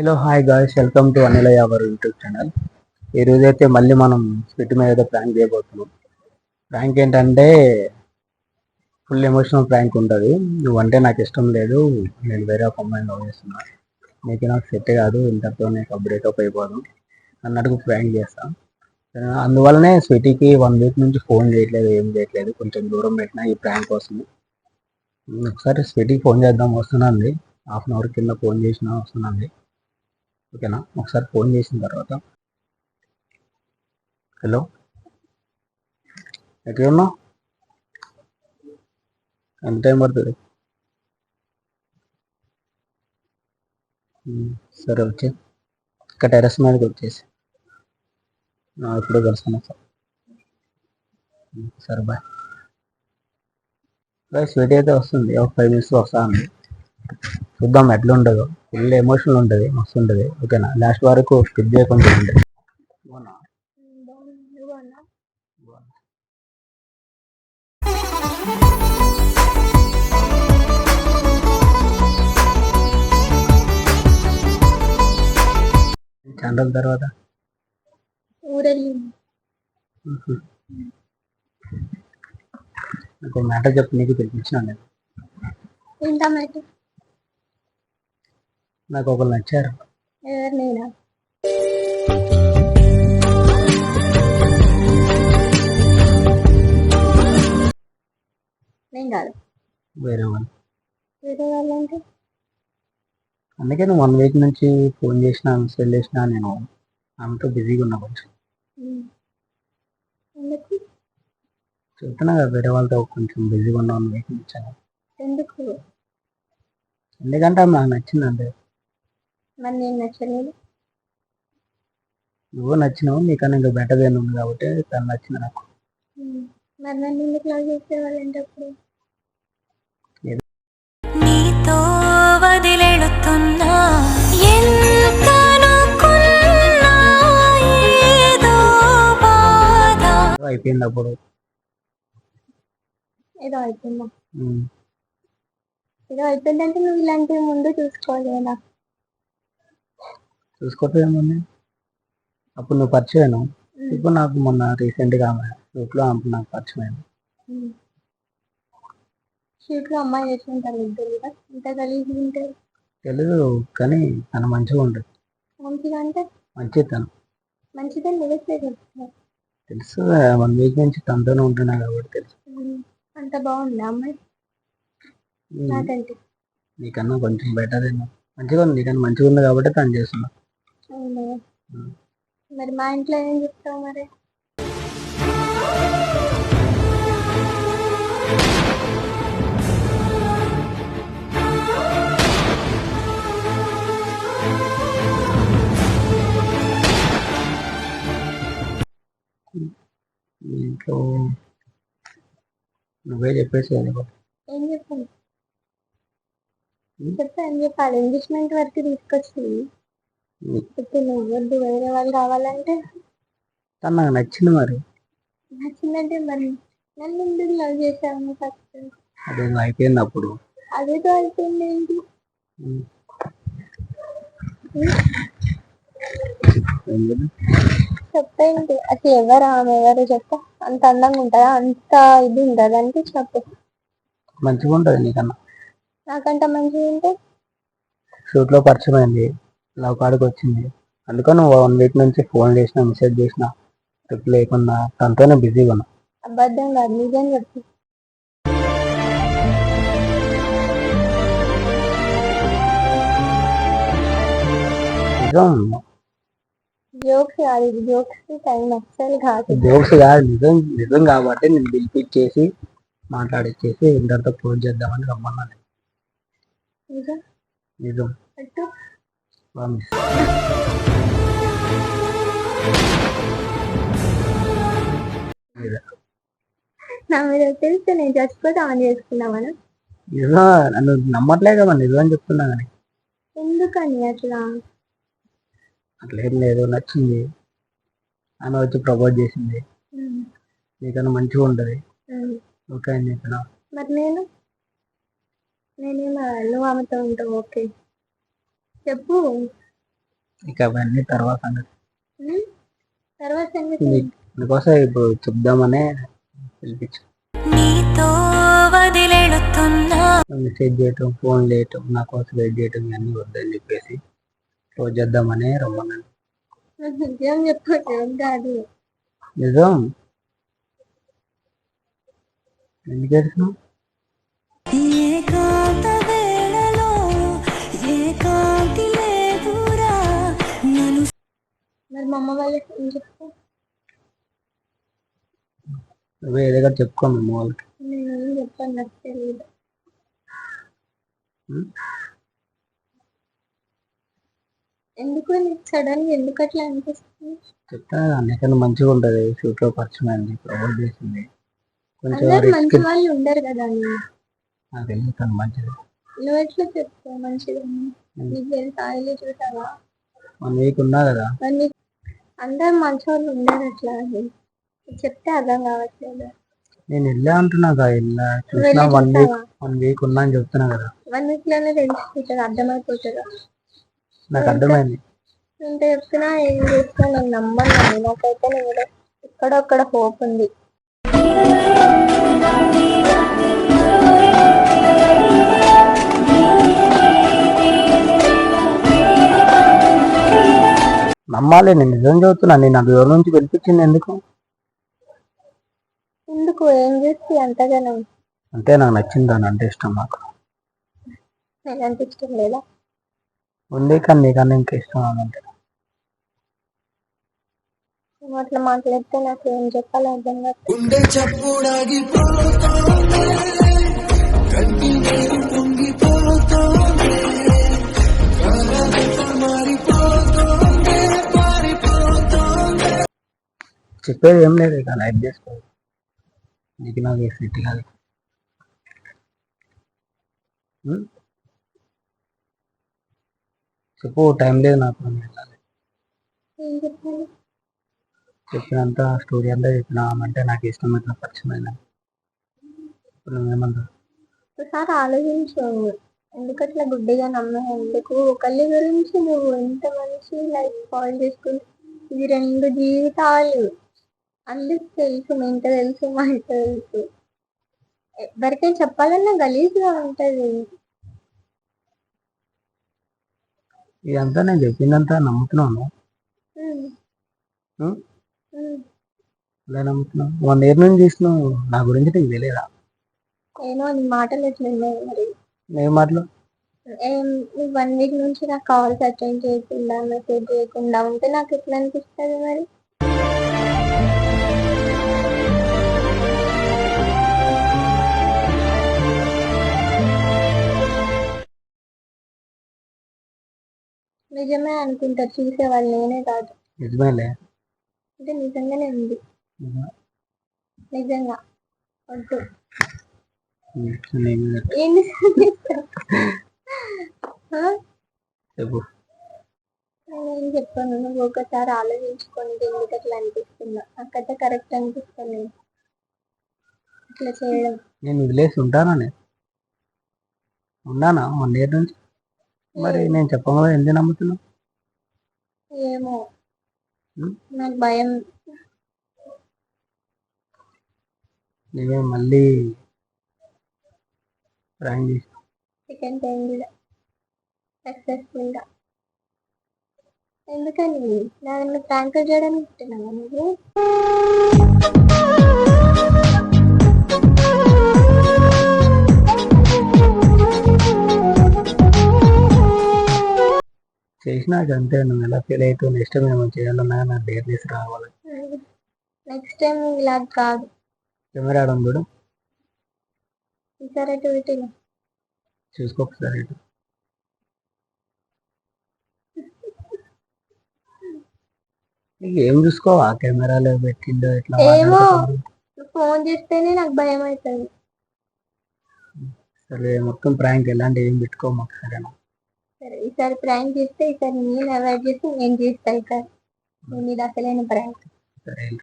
Hello hi guys, welcome to Anilayya our YouTube channel. ఈరోజు అయితే మళ్ళీ మనం స్వీట్ మీద ఏదో ప్రాంక్ చేయబోతున్నాం. ప్రాంక్ ఏంటంటే ఫుల్ ఎమోషనల్ ప్రాంక్ ఉంటుంది. నువ్వంటే నాకు ఇష్టం లేదు, నేను వేరే ఒక అమ్మాయిని లవ్ చేస్తున్నా, నీకు నాకు సెట్ కాదు, ఇంతతో నీకు బ్రేకప్ అయిపోదు అన్నట్టుగా ప్రాంక్ చేస్తాం. అందువల్లనే స్వీటీకి 1 వీక్ నుంచి ఫోన్ చేయట్లేదు, ఏం చేయట్లేదు, కొంచెం దూరం పెట్టినా ఈ ప్రాంక్ కోసం. ఒకసారి స్వీటీకి ఫోన్ చేద్దాం, వస్తున్నాండి. 1/2 అవర్ కింద ఫోన్ చేసినా వస్తున్నాండి. ఓకేనా? ఒకసారి ఫోన్ చేసిన తర్వాత, హలో ఎక్కడ ఉన్నావు, ఎంత టైం పడుతుంది? సరే వచ్చే ఇక్కడ టెర్రస్ మీదకి వచ్చేసి ఇప్పుడు కలుసుకున్నా సార్. సరే బాయ్ బాయ్. స్వీట్ అయితే వస్తుంది, ఒక 5 minutes వస్తా ఉంది. చూద్దాం ఎట్లా ఉండదు, ఫుల్ ఎమోషనల్ ఉంటుంది, మస్తు ఉంటుంది. ఓకేనా? లాస్ట్ వరకు స్కిప్ చేయకుండా ఉంటుంది. చాలా రోజుల తర్వాత నాకు మ్యాటర్ చెప్పి నీకు పిలిపించాను నేను. నాకు ఒకరు నచ్చారు. వేరే వాళ్ళు. అందుకే నువ్వు 1 వీక్ నుంచి ఫోన్ చేసినా, మెసేజ్ చేసినా, నేను ఆమెతో బిజీగా ఉన్నా కొంచెం. చెప్తున్నా కదా, వేరే వాళ్ళతో కొంచెం బిజీగా ఉన్నా 1 వీక్ నుంచి. ఎందుకంటే ఆమె నాకు నచ్చింది అంతే. నువ్వు నచ్చినావు, నీకన్నా ఇంకా బెటర్ ఏమి ఉంది కాబట్టి తను నచ్చింది నాకు. నీతో వదిలేడుతున్నా అయిపోయింది అప్పుడు. ఏదో అయిపోయిందా? ఏదో అయిపోయిందంటే నువ్వు ఇలాంటివి ముందు చూసుకోలేదా? చూసుకోవటం ఏముంది, అప్పుడు నువ్వు పరిచయం. ఇప్పుడు నాకు మొన్న రీసెంట్గా ఆమె షూట్లో ఆమె నాకు పరిచయం. షూట్లో అమ్మాయి వేసి ఉంటారు ఇద్దరు కదా, ఇంత గలీజ్గా ఉంటారు. తెలీదు కానీ తను మంచిగా ఉంటుంది. మంచిగా అంటే మంచిది తను. మంచిదని నిలట్లేదు తెలుసు, 1 వీక్ నుంచి తనతోనే ఉంటున్నా కాబట్టి తెలుసు. అంత బాగుంది అమ్మాయి నాకంటే. నీకన్నా కొంచెం బెటర్ ఏమో, మంచిగా ఉంది, నీకన్నా మంచిగా ఉంది కాబట్టి తను చేస్తున్నా. మరి మా ఇంట్లో ఏం చెప్తావు మరి? ఇంట్లో నువ్వే చెప్పేసి. ఏం చెప్పాలి? ఏం చెప్పాలి? ఎంగేజ్మెంట్ వరకు తీసుకొచ్చింది, ఇప్పుడు నువ్వు వద్దు వేరే వాళ్ళు కావాలంటే. తను నాకు నచ్చింది. మరి నచ్చిందంటే మరి నన్ను ఎందుకు లవ్ చేసావు ఫస్ట్? అదే అయిపోయింది అప్పుడు. అదేదో అయిపోయింది ఏంటి? చెప్పేంటి అసలు? ఎవరు ఆమె? ఎవరు చెప్ప? అంత అందంగా ఉంటుందా? అంత ఇది ఉంటుందా అంటే చెప్పు. మంచిగా ఉంటుంది నీకన్నా. నాకంట మంచిగా ఉంటే షూట్లో పరిచయం అయింది, లవ్ కాడికి వచ్చింది. అందుకని నువ్వు 1 వీక్ నుంచి ఫోన్ చేసినా, మెసేజ్ చేసినా రిప్లై లేకుండా తనతోనే బిజీగా ఉన్నా. అబద్ధం కాదు, నిజం చెప్పు. నిజం. జోక్స్ కాదు, ఇది జోక్స్ టైం అస్సలు కాదు. జోక్స్ కాదు, నిజం. నిజం కాబట్టి నేను పిలిపించేసి మాట్లాడిచ్చేసి ఇందరితో క్లోజ్ చేద్దామని రమ్మన్నాను. నిజం నిజం. అట్టు నా మీద తెలిస్తే నేను చచ్చిపోతే ఆన్ చేసుకున్నామని. నిజం. నన్ను నమ్మట్లే కదా, నిజం అని చెప్తున్నా. కానీ ఎందుకని అట్లా? అట్లేం లేదు, నచ్చింది. ఆమె వచ్చి ప్రపోజ్ చేసింది, నీకన్నా మంచిగా ఉంటుంది, ఓకే అని చెప్పిన. మరి నేనేమో నువ్వు ఆమెతో ఉంటావు ఓకే చెప్పు. ఇక అవన్నీ తర్వాత సంగతి. ఉమ్, తర్వాత సంగతి మీకోసం ఇప్పుడు చెప్దామనే పిలిపించు. నీతో వదిలేడుతున్నా మెసేజ్ చేయటం, ఫోన్ చేయటం, నా కోసం వెయిట్ చేయటం ఇవన్నీ వద్దని చెప్పేసి రోజు చేద్దామని రమ్మన్నాను. నాకు నిజం చెప్పు, జోక్ కాదు. నిజం. ఎందుకు ఏడుస్తున్నావు? ఏకాంత వేళలో ఏకాంతి లేదురా నన్ను మరి మా అమ్మ వాళ్ళకి ఏం చెప్తా? నువ్వే ఏదో ఒకటి చెప్పుకో మేము వాళ్ళకి. నేను ఏం చెప్పాను, నాకు తెలియదు. ఉం? ఎందుకు నీకు సడన్ గా ఎందుకు అట్లా అనిపిస్తుంది? చెప్తా నీకన్నా మంచిగా ఉంటుంది. షూట్లో పరిచయం అయింది, ప్రమోట్ చేసింది. కొంచెం అందరు రిస్క్. మంచి వాళ్ళు ఉండరు కదా అని. నాకు తెలియదు తను మంచిది. నువ్వు ఎట్లా చెప్తావు మంచిగా? నీకు తెలుసా, వెళ్ళి చూసావా? 1 వీక్ ఉన్నా కదా. మరి నీకు అందరు మంచి వాళ్ళు ఉండరు అట్లా అని చెప్తే అర్థం కావట్లేదు. నేను వెళ్ళా అంటున్నా కదా, వెళ్ళా నువ్వు చూసినా. వెళ్ళి చూసావా? 1 వీక్ ఉన్నా అని చెప్తున్నా కదా. 1 వీక్ లోనే తెలిసిపోతుంది, అర్థమైపోతుంది. నాకు అర్థమైంది. ఎంత చెప్తున్నా ఏం చేస్తున్నా నేను నమ్మను. నాకైతే నేను ఎక్కడొక్కడ హోప్ ఉంది. నమ్మాలి. నేను నిజం చదువుతున్నా. నేను నాకు ఎవరి నుంచి పిలిపించింది ఎందుకు? ఎందుకు, ఏం చేస్తే అంతగానం? అంటే నాకు నచ్చింది, దాని అంటే ఇష్టం. నాకు నేను అంత ఇష్టం లేదా? ఉంది, కానీ నీకన్నా ఇంకా ఇష్టం అంటే. నువ్వు అట్లా మాట్లాడితే నాకు ఏం చెప్పాలో అర్థం కాదు. చెప్పేది ఏం లేదు, ఇక లైట్ చేసుకో. నీకు నాకు సెట్ కాదు. ఉం? చెప్పు, టైం లేదు నాకు. నేను వెళ్ళాలి. ఏం చెప్పాలి? చెప్పినంత స్టోరీ అంతా చెప్పినా అంటే నాకు ఇష్టం ఇట్లా పరిచయం అయినా. ఇప్పుడు నువ్వేమంటావు? ఒకసారి ఆలోచించు. ఎందుకు అట్లా గుడ్డిగా నమ్మే? ఎందుకు ఒకళ్ళ గురించి నువ్వు ఎంత మంచి లైఫ్ స్పాయిల్ చేసుకుని, ఇది 2 జీవితాలు. అందరికి తెలుసు, మీ ఇంట తెలుసు, మా ఇంట తెలుసు. ఎవరికైనా చెప్పాలన్నా గలీజ్గా ఉంటది. ఇదంతా నేను చెప్పిందంతా నమ్ముతున్నాను. ఉమ్, ఉం? ఉమ్. ఎలా నమ్ముతున్నావు? 1 ఇయర్ నుంచి చూసినావు, నా గురించి నీకు తెలియదా? ఏమో నీ మాటలు ఎట్లున్నాయి మరి. నేను మాటలు ఏం, నువ్వు 1 వీక్ నుంచి నాకు కాల్స్ అటెండ్ చేయకుండా, మెసేజ్ చేయకుండా ఉంటే నాకు ఎట్లా అనిపిస్తుంది మరి? నిజమే అనుకుంటారు చూసేవాళ్ళు, నేనే కాదు. నిజమేలే. అంటే నిజంగానే ఉంది, నిజంగా. వద్దు. నేను ఏం చేస్తావు? చెప్పు. నేనేం చెప్పాను, నువ్వు ఒకసారి ఆలోచించుకొని ఎందుకు అట్లా అనిపిస్తుందా? నాకైతే కరెక్ట్ అనిపిస్తుంది ఇట్లా చేయడం. నేను వదిలేసి ఉంటానా? నేను ఉన్నానా 1 ఇయర్ నుంచి? మరి నేను చెప్పగా ఎందుకు నమ్ముతున్నావు? ఏమో, ఉం? నాకు భయం. నేనే మళ్ళీ ప్రాంక్ చేసి సెకండ్ టైం కూడా సక్సెస్ఫుల్గా. ఎందుకని నన్ను ప్రాంక్ చేయడానికి ఇస్తున్నావా నువ్వు? చేసినాక అంతే. నువ్వు ఎలా ఫీల్ అవుతావు? నెక్స్ట్ టైం ఏమైనా చేయాలన్నా నా డేర్నెస్ రావాలి. నెక్స్ట్ టైం ఇలా కాదు. కెమెరా ఆడడం కూడా ఈసారి అటు పెట్టిన చూసుకో ఒకసారి ఇటు. నీకు ఏం చూసుకోవా? కెమెరాలో పెట్టిండో ఇట్లా ఏమో, మాట్లాడుతున్నావు. ఫోన్ చేస్తేనే నాకు భయం అవుతుంది. సరే, మొత్తం ప్రాంక్ ఎలాంటి ఏం పెట్టుకో మాకు, సరేనా? సరే, ఈసారి ప్రాంక్ చేస్తే ఈసారి నేను అవాయిడ్ చేసి నేను చేస్తా. ఈసారి నీ మీద అసలైన ప్రాంక్. సరే.